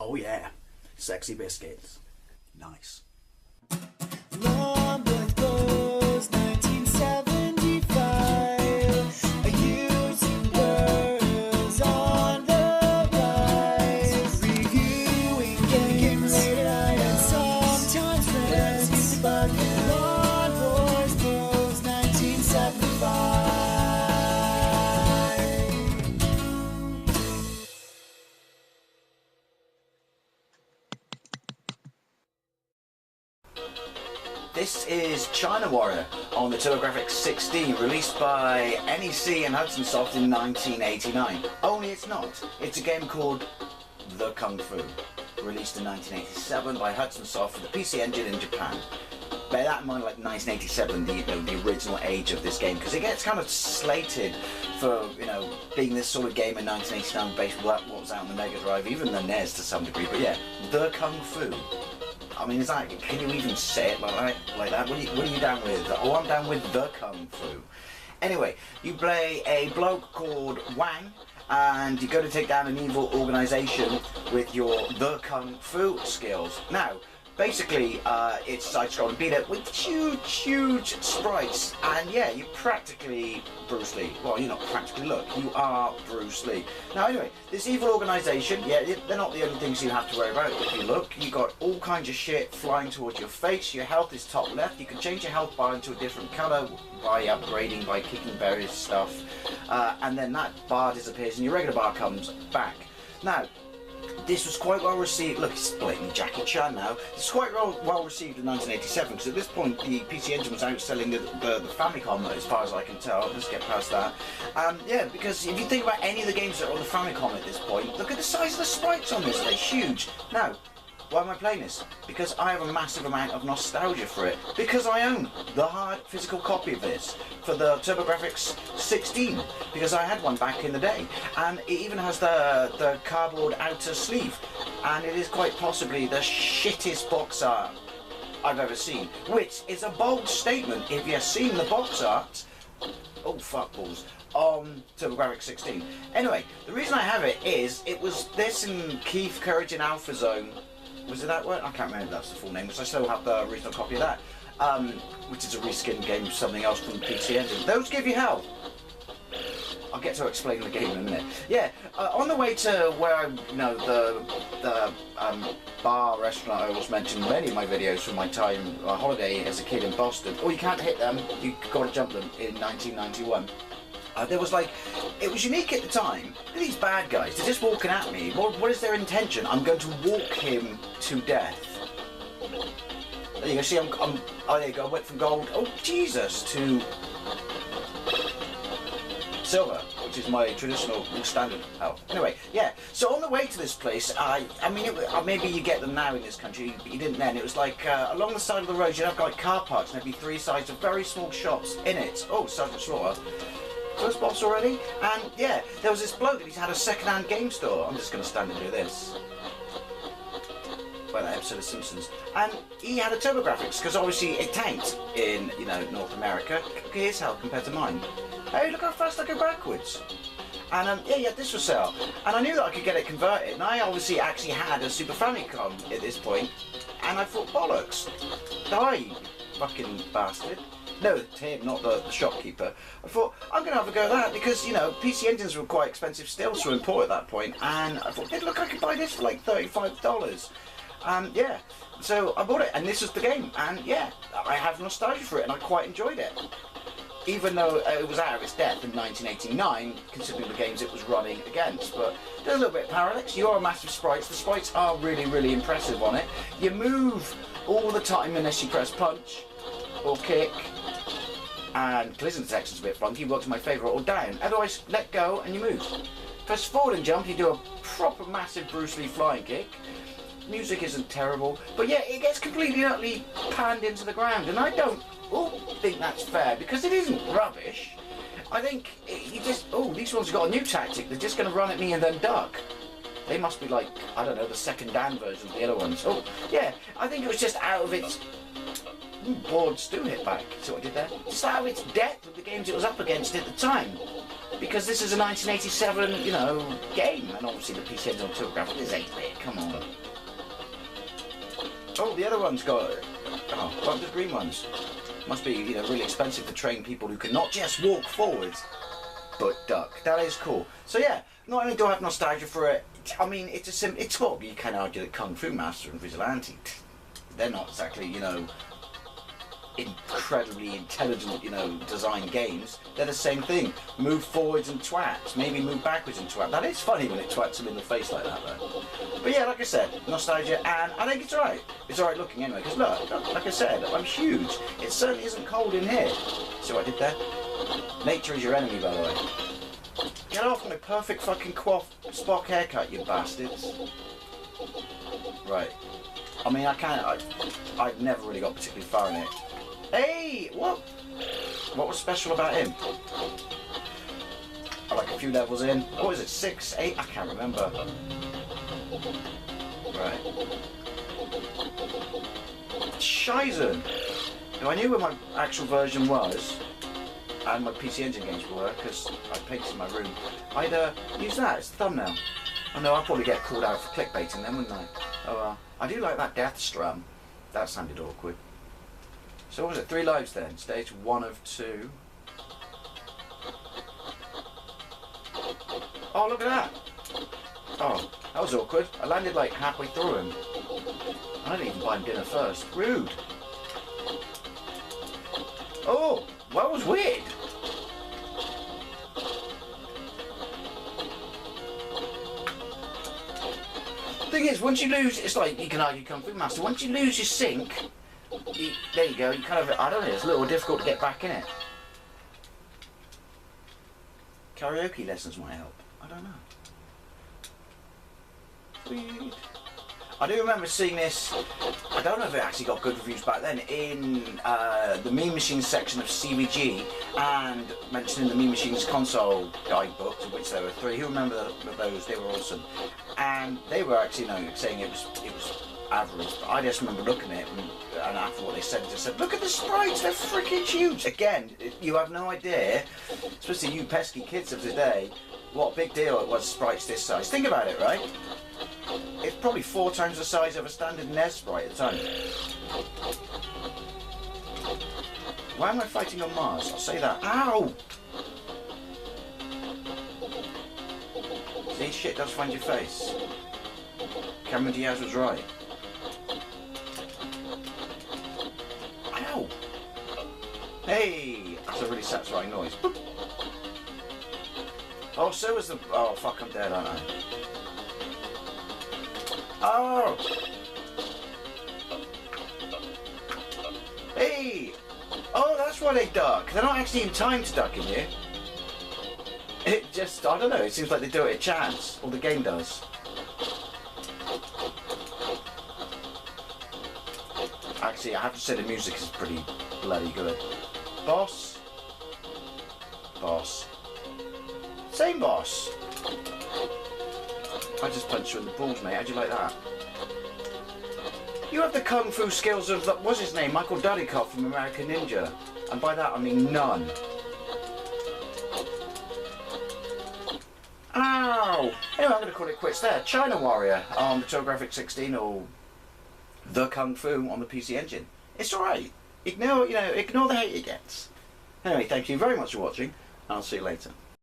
Oh yeah, sexy biscuits. Nice. Long goes 1975. A YouTuber is on the rise, reviewing games and sometimes friends. But Long goes 1975. This is China Warrior on the Turbografx 16, released by NEC and Hudson Soft in 1989. Only it's not. It's a game called The Kung Fu, released in 1987 by Hudson Soft for the PC Engine in Japan. Bear that in mind, like 1987, the original age of this game, because it gets kind of slated for, being this sort of game in 1989 based on what was out on the Mega Drive, even the NES to some degree. But yeah, The Kung Fu. I mean, can you even say it like that? What are you down with? Oh, I'm down with The Kung Fu. Anyway, you play a bloke called Wang, and you go to take down an evil organisation with your The Kung Fu skills. Now, basically, it's side-scrolling beat-up with huge sprites, and yeah, you're practically Bruce Lee. Well, you're not practically, look, you are Bruce Lee. Now anyway, this evil organisation, yeah, they're not the only things you have to worry about. If you look, you got all kinds of shit flying towards your face. Your health is top left. You can change your health bar into a different colour by upgrading, by kicking various stuff, and then that bar disappears and your regular bar comes back. Now, this was quite well received. Look, it's blatantly Jackie Chan now. It's quite well received in 1987, because at this point the PC Engine was outselling the Famicom, as far as I can tell. Let's get past that. Yeah, because if you think about any of the games that are on the Famicom at this point, look at the size of the sprites on this. They're huge. Now, why am I playing this? Because I have a massive amount of nostalgia for it. Because I own the hard physical copy of this for the Turbografx 16. Because I had one back in the day. And it even has the cardboard outer sleeve. And it is quite possibly the shittest box art I've ever seen. Which is a bold statement if you've seen the box art. Oh, fuck balls. On Turbografx 16. Anyway, the reason I have it is, it was this and Keith Courage in Alpha Zone. Was it that word? I can't remember if that's the full name, because I still have the original copy of that. Which is a reskinned game of something else from the PC Engine. Those give you hell. I'll get to explain the game in a minute. Yeah, on the way to where the bar, restaurant I always mentioned in many of my videos from my time holiday as a kid in Boston. Oh, you can't hit them, you got to jump them in 1991. There was it was unique at the time. These bad guys, they're just walking at me. What is their intention? I'm going to walk him to death. There you go, see, oh, there you go, I went from gold, oh Jesus, to silver, which is my traditional standard health. Anyway, yeah, so on the way to this place, I mean, maybe you get them now in this country, but you didn't then. It was along the side of the road, you'd have car parks, and there'd be 3 sides of very small shops in it. Oh, Sergeant Slaughter. First boss already? And yeah, there was this bloke that he's had a second-hand game store. I'm just going to stand and do this. By that episode of Simpsons. And he had a Turbografx, because obviously it tanked in, North America. His health compared to mine. Hey, look how fast I go backwards. And yeah, this for sale. And I knew that I could get it converted. And I obviously actually had a Super Famicom at this point. And I thought, bollocks. Die, fucking bastard. No, him, not the shopkeeper. I thought, I'm going to have a go at that because, PC Engines were quite expensive still to import at that point. And I thought, hey, look, I could buy this for $35. Yeah, so I bought it, and this was the game. And yeah, I have nostalgia for it, and I quite enjoyed it. Even though it was out of its depth in 1989, considering the games it was running against. But there's a little bit of parallax. You are massive sprites. The sprites are really impressive on it. You move all the time unless you press punch or kick. And collision detection's a bit funky, works my favourite, or down. Otherwise, let go and you move. Press forward and jump, you do a proper massive Bruce Lee flying kick. Music isn't terrible, but yeah, it gets completely utterly panned into the ground, and I don't think that's fair, because it isn't rubbish. I think you just, these ones have got a new tactic, they're just going to run at me and then duck. They must be I don't know, the second Dan version of the other ones. Oh, yeah, I think it was just out of its... boards do hit back, see what I did there? Just out of its depth of the games it was up against at the time. Because this is a 1987, you know, game, and obviously the PC Engine on Turbografx is 8-bit, come on. Oh, the other one's got... Oh, what are the green ones? Must be, you know, really expensive to train people who can not just walk forwards, but duck. That is cool. So yeah, not only do I have nostalgia for it, I mean, it's what you can argue that Kung Fu Master and Vigilante, they're not exactly, you know, incredibly intelligent, you know, design games. They're the same thing. Move forwards and twat, maybe move backwards and twat. That is funny when it twats them in the face like that though. But yeah, like I said, nostalgia, and I think it's alright. It's alright looking anyway, because look, like I said, I'm huge. It certainly isn't cold in here. See what I did there? Nature is your enemy, by the way. Get off my perfect fucking Spock haircut, you bastards. Right. I mean, I've never really got particularly far in it. Hey, what was special about him? I like a few levels in. What is it, 6, 8? I can't remember. Right. Shizen! If I knew where my actual version was, and my PC Engine games were, because I painted my room, I'd use that as the thumbnail. I know I'd probably get called out for clickbaiting then, wouldn't I? Oh well. I do like that death strum. That sounded awkward. So what was it? 3 lives then. Stage 1 of 2. Oh, look at that. Oh, that was awkward. I landed like halfway through him. I didn't even buy him dinner first. Rude. Oh, well, that was weird. Thing is, once you lose, it's like you can argue Kung Fu Master. Once you lose your sync, there you go. You kind of, I don't know. It's a little difficult to get back in it. Karaoke lessons might help. I don't know. Sweet. I do remember seeing this. I don't know if it actually got good reviews back then in the Mean Machines section of CVG, and mentioning the Mean Machines console guidebooks, of which there were 3. Who remember those? They were awesome, and they were actually, you know, saying it was average. But I just remember looking at it, and after what they said, I just said, "Look at the sprites! They're freaking huge!" Again, you have no idea, especially you pesky kids of today, what a big deal it was. Sprites this size. Think about it, right? It's probably 4 times the size of a standard NES sprite at the time. Why am I fighting on Mars? I'll say that. Ow! See, shit does find your face. Cameron Diaz was right. Ow! Hey! That's a really satisfying noise. Boop. Oh, so was the... Oh, fuck, I'm dead, aren't I? Oh! Hey! Oh, that's why they duck. They're not actually in time to duck in you. It just, I don't know, it seems like they do it at chance. Or the game does. Actually, I have to say the music is pretty bloody good. Boss. Boss. Same boss. I just punched you in the balls, mate. How'd you like that? You have the kung fu skills of, what's his name? Michael Dudikoff from American Ninja. And by that I mean none. Ow! Anyway, I'm going to call it quits there. China Warrior on the Turbografx 16, or the Kung Fu on the PC Engine. It's alright. Ignore the hate it gets. Anyway, thank you very much for watching. I'll see you later.